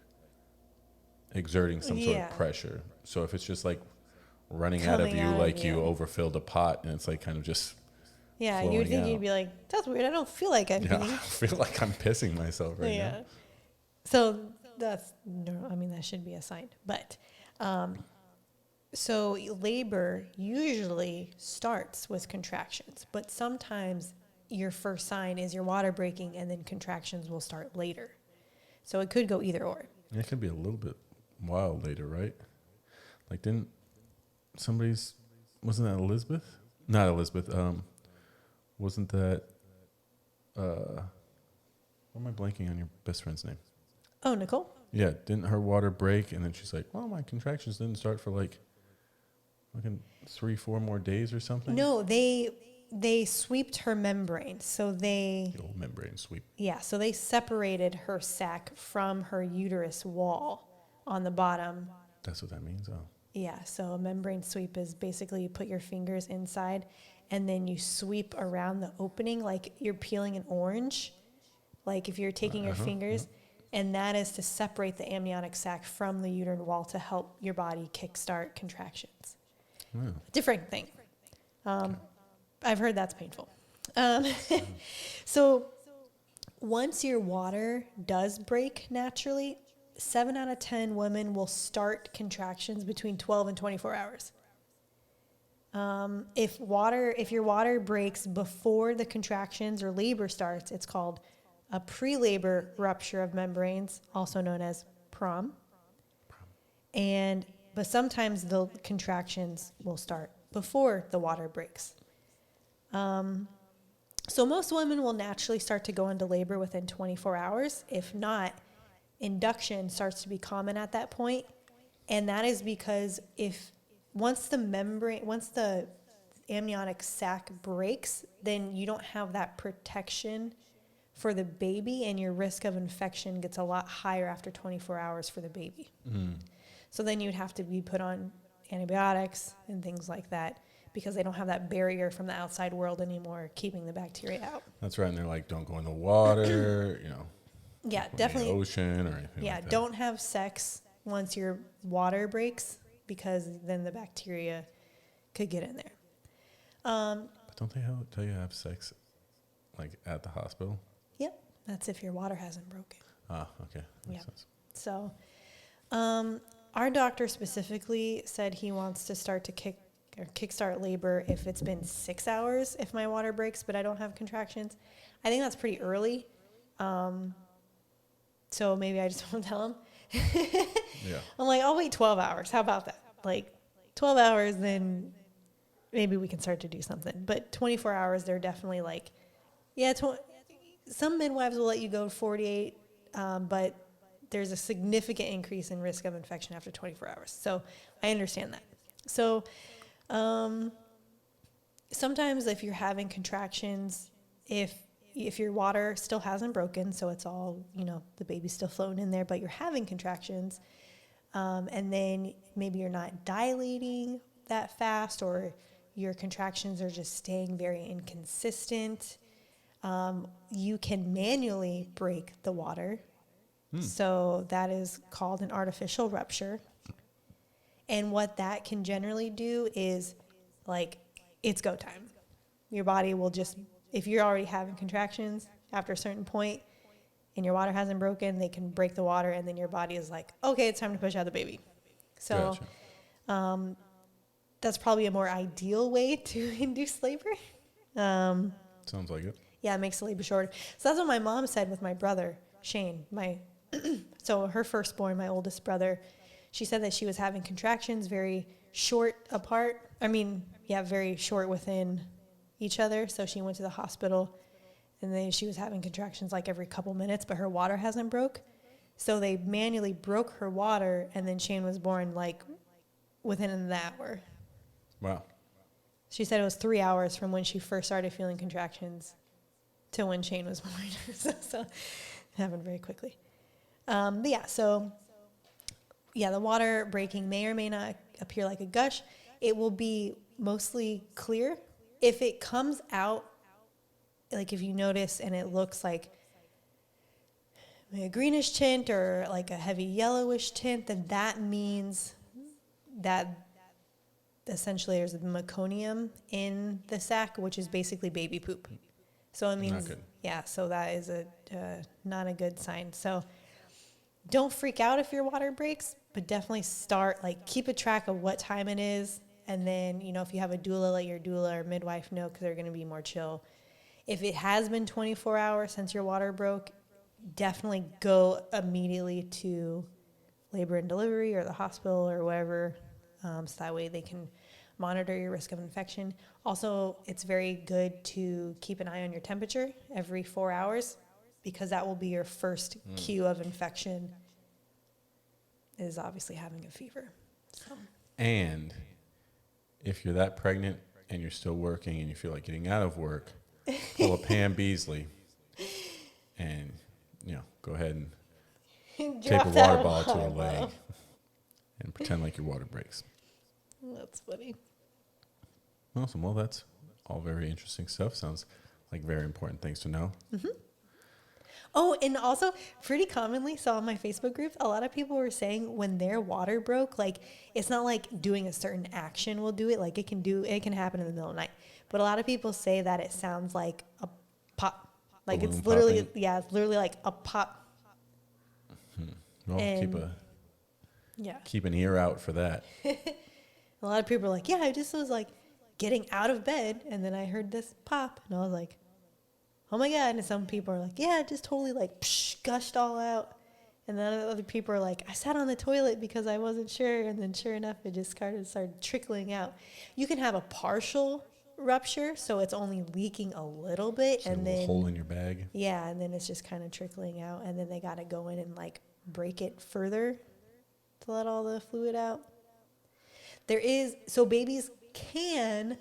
exerting some sort Yeah. of pressure. So if it's just like running out of Coming you, out of like you you. overfilled a pot and it's like kind of just, Yeah, you flowing would think out. you'd be like, that's weird. I don't feel like I'm yeah, I peeing. feel like I'm pissing myself right Yeah. now. So that's no, I mean that should be a sign. But so labor usually starts with contractions, but sometimes your first sign is your water breaking and then contractions will start later. So it could go either or. It could be a little bit while later, right? Like didn't somebody's, wasn't that Elizabeth? Not Elizabeth. Wasn't that, why am I blanking on your best friend's name? Oh, Nicole? Yeah, didn't her water break? And then she's like, well, my contractions didn't start for like 3-4 more days or something? No, they sweeped her membrane. So they The old membrane sweep. Yeah, so they separated her sac from her uterus wall on the bottom. That's what that means? Oh. Yeah, so a membrane sweep is basically you put your fingers inside and then you sweep around the opening like you're peeling an orange. Like if you're taking your fingers, and that is to separate the amniotic sac from the uterine wall to help your body kickstart contractions. Oh. Different thing. I've heard that's painful. So once your water does break naturally, 7 out of 10 women will start contractions between 12 and 24 hours. If your water breaks before the contractions or labor starts, it's called a pre-labor rupture of membranes, also known as PROM. But sometimes the contractions will start before the water breaks. So most women will naturally start to go into labor within 24 hours. If not, induction starts to be common at that point. And that is because once the amniotic sac breaks, then you don't have that protection for the baby, and your risk of infection gets a lot higher after 24 hours for the baby. So then you'd have to be put on antibiotics and things like that because they don't have that barrier from the outside world anymore keeping the bacteria out. That's right. And they're like, don't go in the water, Yeah, in definitely. the ocean or anything Yeah, like that. don't have sex once your water breaks, because then the bacteria could get in there. But don't they tell you to have sex like at the hospital? Yep, that's if your water hasn't broken. Ah, okay. Makes Yeah. sense. So, our doctor specifically said he wants to start to kickstart labor if it's been 6 hours if my water breaks, but I don't have contractions. I think that's pretty early. So maybe I just won't tell him. Yeah. I'm like, I'll wait 12 hours. How about that? Like 12 hours, then maybe we can start to do something. But 24 hours, they're definitely like, yeah, some midwives will let you go 48, but there's a significant increase in risk of infection after 24 hours. So I understand that. So sometimes if you're having contractions, if your water still hasn't broken, so it's all, the baby's still floating in there, but you're having contractions, and then maybe you're not dilating that fast, or your contractions are just staying very inconsistent, you can manually break the water. So that is called an artificial rupture. And what that can generally do is, like, it's go time. Your body will just, if you're already having contractions after a certain point and your water hasn't broken, they can break the water, and then your body is like, okay, it's time to push out the baby. So Gotcha. that's probably a more ideal way to induce labor. Sounds like it. Yeah, it makes the labor shorter. So that's what my mom said with my brother, Shane. So her firstborn, my oldest brother, she said that she was having contractions very short apart. Very short within each other. So she went to the hospital, and then she was having contractions like every couple minutes, but her water hasn't broke. So they manually broke her water, and then Shane was born like within an hour. Wow. She said it was 3 hours from when she first started feeling contractions to when Shane was born. so it happened very quickly. The water breaking may or may not appear like a gush. It will be mostly clear. If it comes out, like if you notice and it looks like a greenish tint or like a heavy yellowish tint, then that means that essentially there's meconium in the sac, which is basically baby poop. So it means, Not good. yeah, so that is not a good sign. So don't freak out if your water breaks, but definitely keep a track of what time it is. And then, if you have a doula, let your doula or midwife know, because they're going to be more chill. If it has been 24 hours since your water broke, definitely go immediately to labor and delivery or the hospital or wherever, so that way they can monitor your risk of infection. Also, it's very good to keep an eye on your temperature every 4 hours, because that will be your first cue of infection, is obviously having a fever. So. And if you're that pregnant and you're still working and you feel like getting out of work, pull a Pam Beasley and, go ahead and tape a water bottle to her leg and pretend like your water breaks. That's funny. Awesome. Well, that's all very interesting stuff. Sounds like very important things to know. Mm-hmm. Oh, and also pretty commonly, so on my Facebook groups, a lot of people were saying when their water broke, like, it's not like doing a certain action will do it. Like, it can happen in the middle of the night. But a lot of people say that it sounds like a pop. Like, Balloon it's literally, popping. it's literally like a pop. Well, Yeah. keep an ear out for that. A lot of people are like, yeah, I just was like getting out of bed, and then I heard this pop, and I was like, oh my God. And some people are like, yeah, it just totally like gushed all out. And then other people are like, I sat on the toilet because I wasn't sure. And then sure enough, it just started trickling out. You can have a partial rupture, so it's only leaking a little bit. So and a little then hole in your bag. Yeah, and then it's just kind of trickling out. And then they got to go in and like break it further to let all the fluid out. So babies can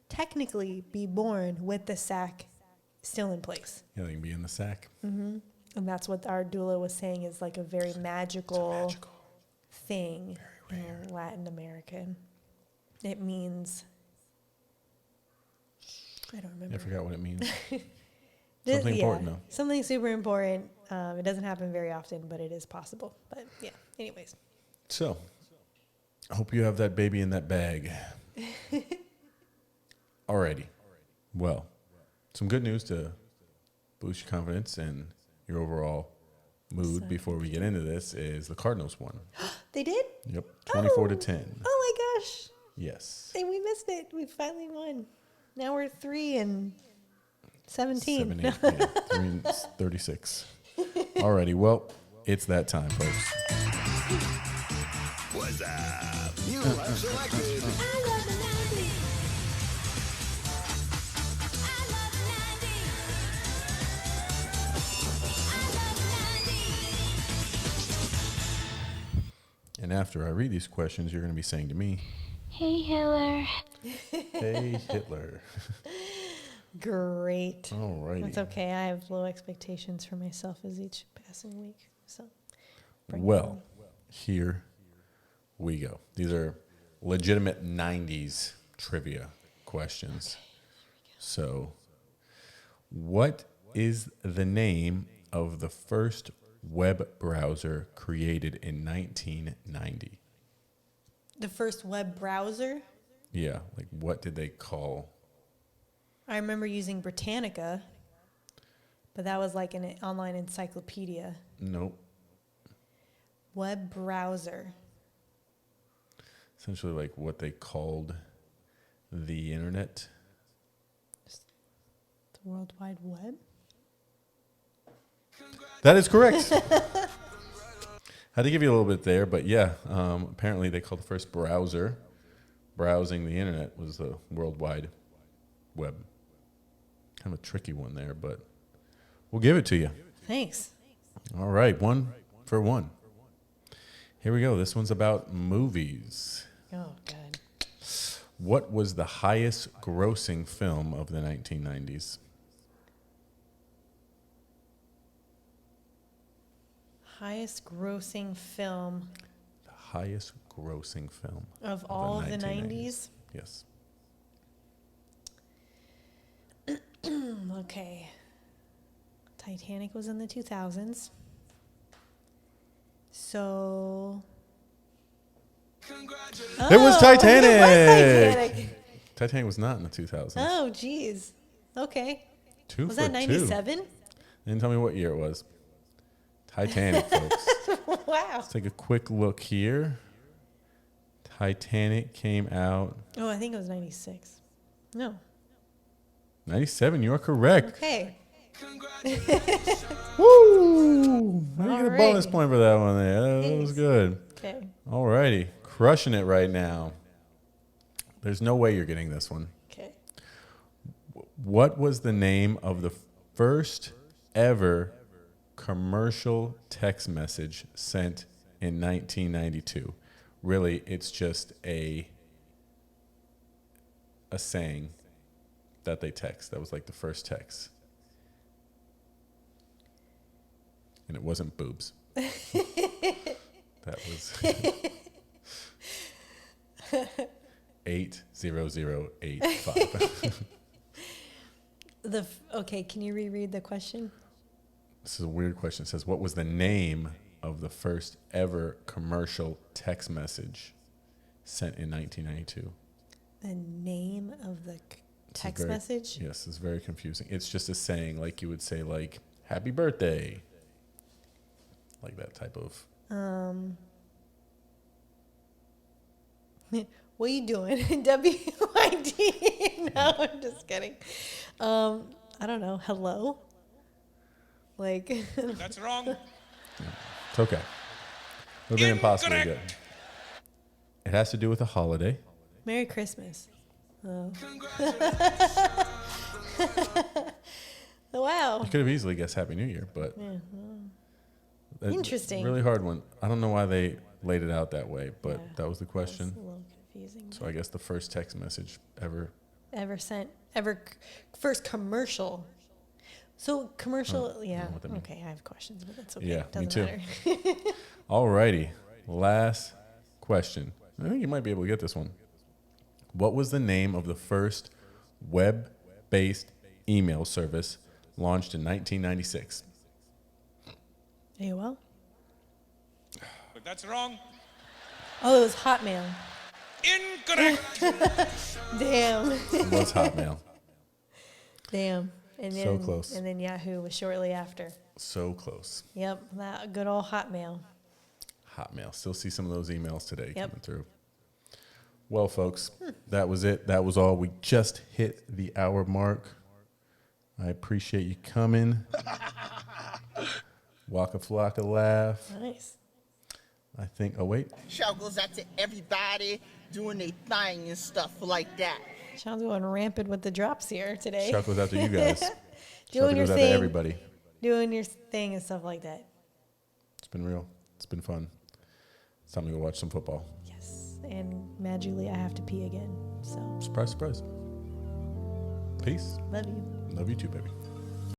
technically be born with the sac still in place. Yeah, they can be in the sack. Mm-hmm. And that's what our doula was saying is like a very magical thing in Latin American. It means, I don't remember. I forgot what it means. Something important, though. Something super important. It doesn't happen very often, but it is possible. But yeah, anyways. So, I hope you have that baby in that bag. Alrighty. Well, some good news to boost your confidence and your overall mood before we get into this is the Cardinals won. They did? Yep, 24-10. Oh my gosh. Yes. Hey, we missed it. We finally won. Now we're 3-17. 7, 8, yeah, 3-36. Alrighty, well, it's that time, folks. What's up? You are selected. And after I read these questions, you're going to be saying to me, Hey, Hitler. hey, Hitler. Great. Alrighty. That's okay. I have low expectations for myself as each passing week. So, bring it Well, here we go. These are legitimate 90s trivia questions. So, what is the name of the first web browser created in 1990? the first web browser. Yeah, like what did they call? I remember using Britannica, but that was like an online encyclopedia. Nope. Web browser. Essentially like what they called the internet. The World Wide Web? That is correct. Had to give you a little bit there, but yeah, apparently they called the first browser browsing the internet was the World Wide Web. Kind of a tricky one there, but we'll give it to you. Thanks. All right, 1 for 1. Here we go. This one's about movies. Oh, God. What was the highest grossing film of the 1990s? Highest grossing film The highest grossing film of all of the 1990s. 90s? Yes. Okay. Titanic was in the 2000s. So. It was Titanic. It was Titanic. Titanic was not in the 2000s. Oh, geez. Okay. 2 Was for that 97? 2. Didn't tell me what year it was. Titanic, folks. Wow. Let's take a quick look here. Titanic came out Oh, I think it was 96. No. 97. You're correct. Okay. Woo! I get a All bonus right. point for that one there. That was Thanks. good. Okay. All righty. Crushing it right now. There's no way you're getting this one. Okay. What was the name of the first ever commercial text message sent in 1992? Really, it's just a saying that they text. That was like the first text. And it wasn't boobs. That was 80085. Okay, can you reread the question? This is a weird question. It says, what was the name of the first ever commercial text message sent in 1992? The name of the This is text very- message? Yes, it's very confusing. It's just a saying, like you would say, like, happy birthday. Like that type of. What are you doing? WYD? No, I'm just kidding. I don't know. Hello? Like, That's wrong. It's okay. It would have been impossible to get. It has to do with a holiday. Merry Christmas. Oh. Wow. You could have easily guessed Happy New Year, but. Yeah, That's Interesting. a really hard one. I don't know why they laid it out that way, but Yeah, that was the question. That's a little confusing. So I guess the first text message ever. First commercial. So commercial, yeah. know what that means. Okay, I have questions, but that's okay. Yeah, me Doesn't too. matter. Alrighty. Last question. I think you might be able to get this one. What was the name of the first web-based email service launched in 1996? AOL? But that's wrong. Oh, it was Hotmail. Incorrect. Damn. It was Hotmail. Damn. And then, So close. And then Yahoo was shortly after. So close. Yep, that good old Hotmail. Hotmail. Still see some of those emails today Yep. coming through. Well, folks, that was it. That was all. We just hit the hour mark. I appreciate you coming. Waka flocka laugh. Nice. I think. Oh wait. Shout goes out to everybody doing their thing and stuff like that. Sean's going rampant with the drops here today. Shout goes out to you guys. Doing Shout your goes out thing. to everybody. Doing your thing and stuff like that. It's been real. It's been fun. It's time to go watch some football. Yes. And Mad Julie, I have to pee again. So Surprise, surprise. Peace. love you. Love you too, baby.